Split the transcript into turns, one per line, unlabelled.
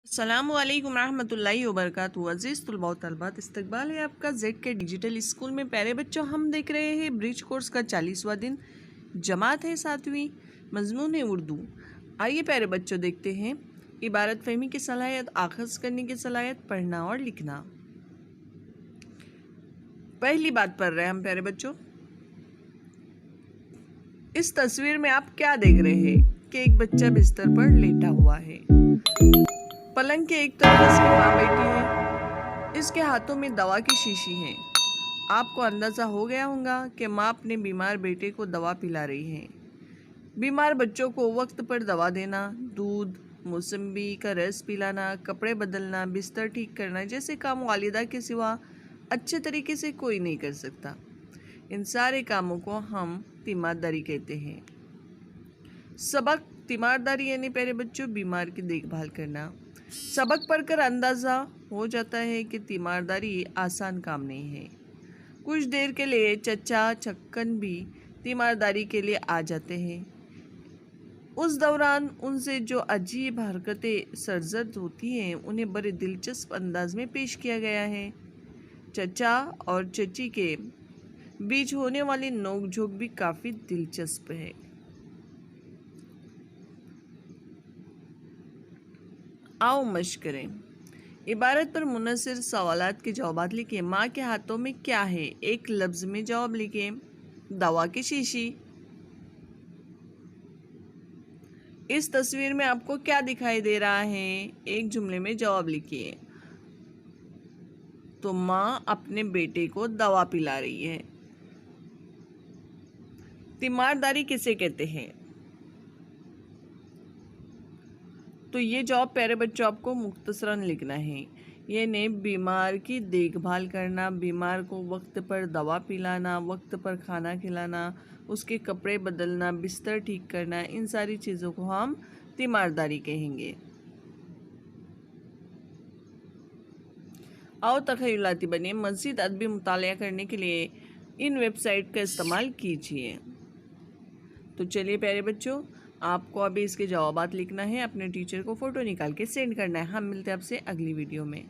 अस्सलामुअलैकुम रहमतुल्लाहि वबरकातुहू। अज़ीज़ तुलबा व तलबात, इस्तकबाल है आपका जेड के डिजिटल स्कूल में। प्यारे बच्चों, हम देख रहे हैं ब्रिज कोर्स का 40वां दिन। जमात है 7वीं, मजमून है उर्दू। आइए प्यारे बच्चों देखते हैं इबारत फहमी की सलाहियत, आखज़ करने की सलाहियत, पढ़ना और लिखना। पहली बात पढ़ रहे हैं हम प्यारे बच्चों। इस तस्वीर में आप क्या देख रहे हैं कि एक बच्चा बिस्तर पर लेटा हुआ है। पलंग के एक तरफ इसकी माँ बैठी है। इसके हाथों में दवा की शीशी है। आपको अंदाज़ा हो गया होगा कि माँ अपने बीमार बेटे को दवा पिला रही है। बीमार बच्चों को वक्त पर दवा देना, दूध, मौसम्बी का रस पिलाना, कपड़े बदलना, बिस्तर ठीक करना जैसे काम वालिदा के सिवा अच्छे तरीके से कोई नहीं कर सकता। इन सारे कामों को हम तीमारदारी कहते हैं। सबक तीमारदारी यानी प्यारे बच्चों बीमार की देखभाल करना। सबक पढ़कर अंदाज़ा हो जाता है कि तीमारदारी आसान काम नहीं है। कुछ देर के लिए चचा छक्कन भी तीमारदारी के लिए आ जाते हैं। उस दौरान उनसे जो अजीब हरकतें सरजद होती हैं उन्हें बड़े दिलचस्प अंदाज में पेश किया गया है। चचा और चची के बीच होने वाली नोकझोंक भी काफ़ी दिलचस्प है। आओ मश्क करें। इबारत पर मुनसर सवालात के जवाब लिखिए। माँ के हाथों में क्या है? एक लफ्ज़ में जवाब लिखिए। दवा की शीशी। इस तस्वीर में आपको क्या दिखाई दे रहा है? एक जुमले में जवाब लिखिए। तो माँ अपने बेटे को दवा पिला रही है। तीमारदारी किसे कहते हैं? तो ये जवाब प्यारे बच्चों आपको मुख्तसरन लिखना है। यानी बीमार की देखभाल करना, बीमार को वक्त पर दवा पिलाना, वक्त पर खाना खिलाना, उसके कपड़े बदलना, बिस्तर ठीक करना, इन सारी चीज़ों को हम तीमारदारी कहेंगे। आओ तख़य्युलाती बनिए। मज़ीद अदबी मुतालिया करने के लिए इन वेबसाइट का इस्तेमाल कीजिए। तो चलिए प्यारे बच्चों, आपको अभी इसके जवाबात लिखना है, अपने टीचर को फ़ोटो निकाल के सेंड करना है। हम मिलते हैं आपसे अगली वीडियो में।